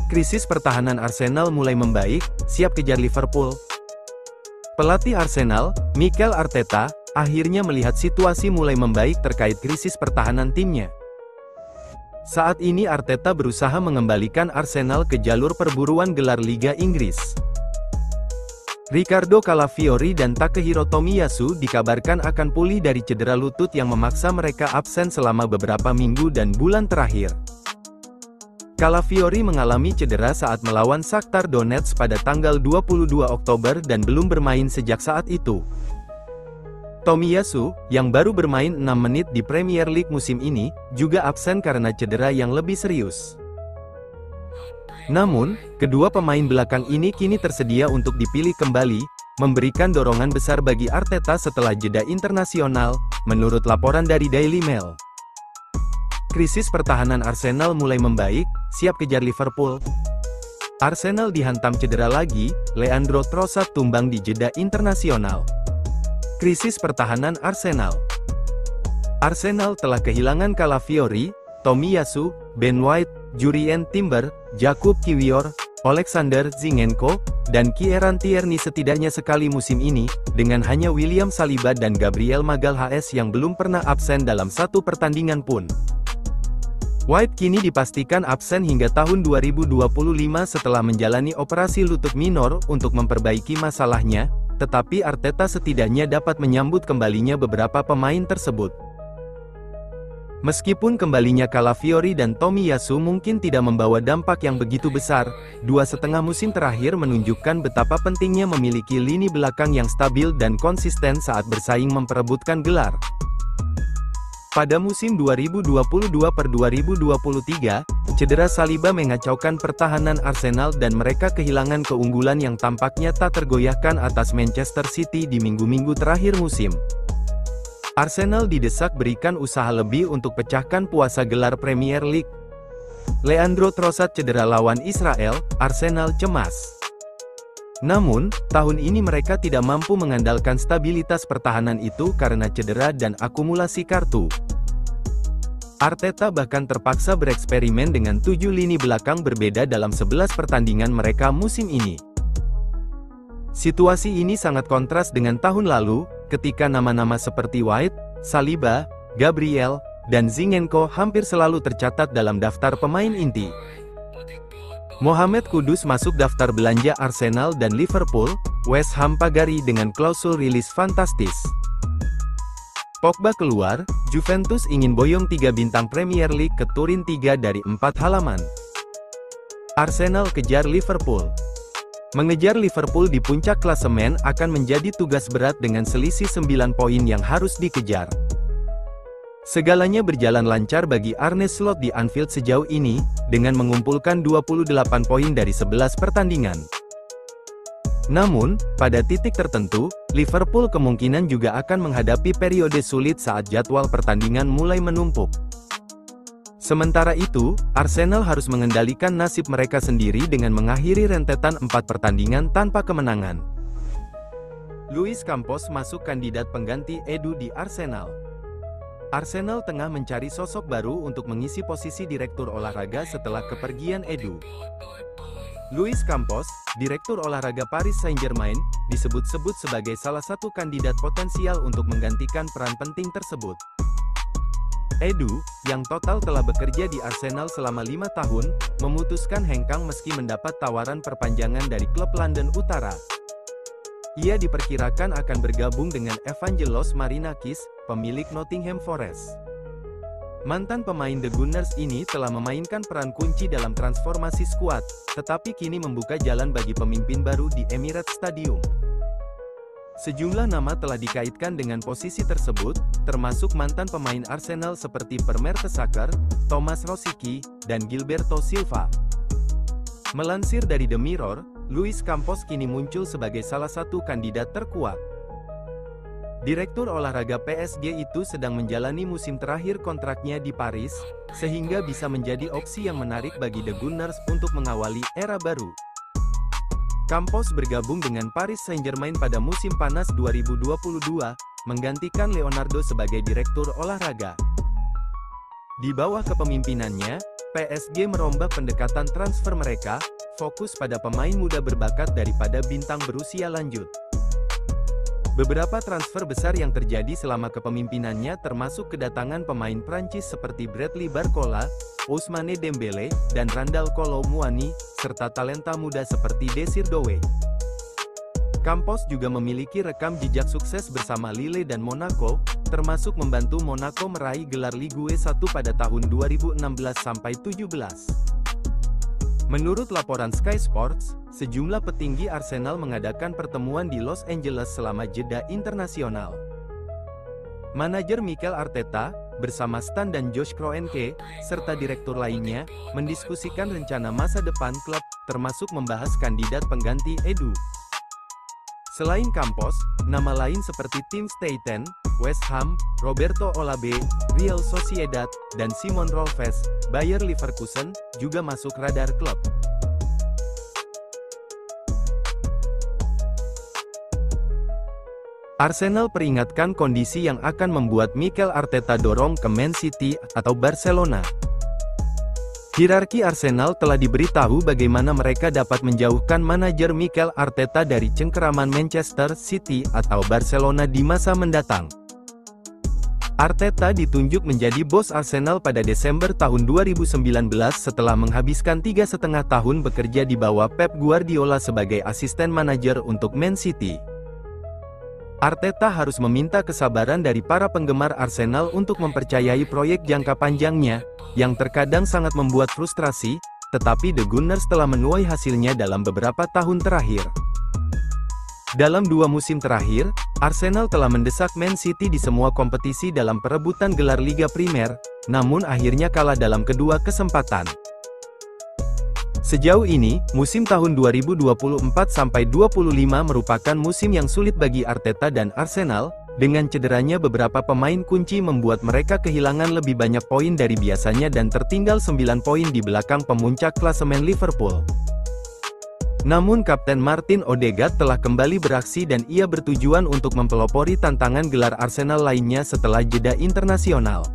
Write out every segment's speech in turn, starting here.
Krisis pertahanan Arsenal mulai membaik, siap kejar Liverpool. Pelatih Arsenal, Mikel Arteta, akhirnya melihat situasi mulai membaik terkait krisis pertahanan timnya. Saat ini Arteta berusaha mengembalikan Arsenal ke jalur perburuan gelar Liga Inggris. Riccardo Calafiori dan Takehiro Tomiyasu dikabarkan akan pulih dari cedera lutut yang memaksa mereka absen selama beberapa minggu dan bulan terakhir. Calafiori mengalami cedera saat melawan Shakhtar Donetsk pada tanggal 22 Oktober dan belum bermain sejak saat itu. Tomiyasu, yang baru bermain 6 menit di Premier League musim ini, juga absen karena cedera yang lebih serius. Namun, kedua pemain belakang ini kini tersedia untuk dipilih kembali, memberikan dorongan besar bagi Arteta setelah jeda internasional, menurut laporan dari Daily Mail. Krisis pertahanan Arsenal mulai membaik, siap kejar Liverpool. Arsenal dihantam cedera lagi, Leandro Trossard tumbang di jeda internasional. Krisis pertahanan Arsenal. Arsenal telah kehilangan Calafiori, Tomiyasu, Ben White, Jurrien Timber, Jakub Kiwior, Alexander Zinchenko, dan Kieran Tierney setidaknya sekali musim ini, dengan hanya William Saliba dan Gabriel Magalhaes yang belum pernah absen dalam satu pertandingan pun. White kini dipastikan absen hingga tahun 2025 setelah menjalani operasi lutut minor untuk memperbaiki masalahnya, tetapi Arteta setidaknya dapat menyambut kembalinya beberapa pemain tersebut. Meskipun kembalinya Calafiori dan Tomiyasu mungkin tidak membawa dampak yang begitu besar, 2,5 musim terakhir menunjukkan betapa pentingnya memiliki lini belakang yang stabil dan konsisten saat bersaing memperebutkan gelar. Pada musim 2022-2023, cedera Saliba mengacaukan pertahanan Arsenal dan mereka kehilangan keunggulan yang tampaknya tak tergoyahkan atas Manchester City di minggu-minggu terakhir musim. Arsenal didesak berikan usaha lebih untuk pecahkan puasa gelar Premier League. Leandro Trossard cedera lawan Israel, Arsenal cemas. Namun, tahun ini mereka tidak mampu mengandalkan stabilitas pertahanan itu karena cedera dan akumulasi kartu. Arteta bahkan terpaksa bereksperimen dengan 7 lini belakang berbeda dalam 11 pertandingan mereka musim ini. Situasi ini sangat kontras dengan tahun lalu, ketika nama-nama seperti White, Saliba, Gabriel, dan Zinchenko hampir selalu tercatat dalam daftar pemain inti. Mohamed Kudus masuk daftar belanja Arsenal dan Liverpool, West Ham pagari dengan klausul rilis fantastis. Pogba keluar, Juventus ingin boyong 3 bintang Premier League ke Turin 3 dari 4 halaman. Arsenal kejar Liverpool. Mengejar Liverpool di puncak klasemen akan menjadi tugas berat dengan selisih 9 poin yang harus dikejar. Segalanya berjalan lancar bagi Arne Slot di Anfield sejauh ini, dengan mengumpulkan 28 poin dari 11 pertandingan. Namun, pada titik tertentu, Liverpool kemungkinan juga akan menghadapi periode sulit saat jadwal pertandingan mulai menumpuk. Sementara itu, Arsenal harus mengendalikan nasib mereka sendiri dengan mengakhiri rentetan 4 pertandingan tanpa kemenangan. Luis Campos masuk kandidat pengganti Edu di Arsenal. Arsenal tengah mencari sosok baru untuk mengisi posisi direktur olahraga setelah kepergian Edu. Luis Campos, direktur olahraga Paris Saint-Germain, disebut-sebut sebagai salah satu kandidat potensial untuk menggantikan peran penting tersebut. Edu, yang total telah bekerja di Arsenal selama 5 tahun, memutuskan hengkang meski mendapat tawaran perpanjangan dari klub London Utara. Ia diperkirakan akan bergabung dengan Evangelos Marinakis, pemilik Nottingham Forest. Mantan pemain The Gunners ini telah memainkan peran kunci dalam transformasi skuad, tetapi kini membuka jalan bagi pemimpin baru di Emirates Stadium. Sejumlah nama telah dikaitkan dengan posisi tersebut, termasuk mantan pemain Arsenal seperti Per Mertesacker, Thomas Rosicky, dan Gilberto Silva. Melansir dari The Mirror, Luis Campos kini muncul sebagai salah satu kandidat terkuat. Direktur olahraga PSG itu sedang menjalani musim terakhir kontraknya di Paris, sehingga bisa menjadi opsi yang menarik bagi The Gunners untuk mengawali era baru. Campos bergabung dengan Paris Saint-Germain pada musim panas 2022, menggantikan Leonardo sebagai direktur olahraga. Di bawah kepemimpinannya, PSG merombak pendekatan transfer mereka, fokus pada pemain muda berbakat daripada bintang berusia lanjut. Beberapa transfer besar yang terjadi selama kepemimpinannya termasuk kedatangan pemain Prancis seperti Bradley Barcola, Ousmane Dembélé, dan Randal Kolo Muani, serta talenta muda seperti Désiré Doué. Campos juga memiliki rekam jejak sukses bersama Lille dan Monaco, termasuk membantu Monaco meraih gelar Ligue 1 pada tahun 2016-17. Menurut laporan Sky Sports, sejumlah petinggi Arsenal mengadakan pertemuan di Los Angeles selama jeda internasional. Manajer Mikel Arteta, bersama Stan dan Josh Kroenke, serta direktur lainnya, mendiskusikan rencana masa depan klub, termasuk membahas kandidat pengganti Edu. Selain Campos, nama lain seperti Tim Steidten, West Ham, Roberto Olabe, Real Sociedad, dan Simon Rolfes, Bayer Leverkusen, juga masuk radar klub. Arsenal peringatkan kondisi yang akan membuat Mikel Arteta dorong ke Man City atau Barcelona. Hierarki Arsenal telah diberitahu bagaimana mereka dapat menjauhkan manajer Mikel Arteta dari cengkeraman Manchester City atau Barcelona di masa mendatang. Arteta ditunjuk menjadi bos Arsenal pada Desember tahun 2019 setelah menghabiskan 3,5 tahun bekerja di bawah Pep Guardiola sebagai asisten manajer untuk Man City. Arteta harus meminta kesabaran dari para penggemar Arsenal untuk mempercayai proyek jangka panjangnya, yang terkadang sangat membuat frustrasi, tetapi The Gunners telah menuai hasilnya dalam beberapa tahun terakhir. Dalam 2 musim terakhir, Arsenal telah mendesak Man City di semua kompetisi dalam perebutan gelar Liga Primer, namun akhirnya kalah dalam kedua kesempatan. Sejauh ini, musim tahun 2024-25 merupakan musim yang sulit bagi Arteta dan Arsenal, dengan cederanya beberapa pemain kunci membuat mereka kehilangan lebih banyak poin dari biasanya dan tertinggal 9 poin di belakang pemuncak klasemen Liverpool. Namun Kapten Martin Odegaard telah kembali beraksi dan ia bertujuan untuk mempelopori tantangan gelar Arsenal lainnya setelah jeda internasional.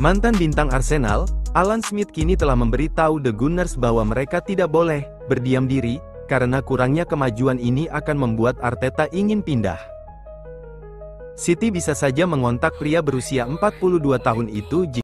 Mantan bintang Arsenal, Alan Smith kini telah memberitahu The Gunners bahwa mereka tidak boleh berdiam diri, karena kurangnya kemajuan ini akan membuat Arteta ingin pindah. City bisa saja mengontak pria berusia 42 tahun itu jika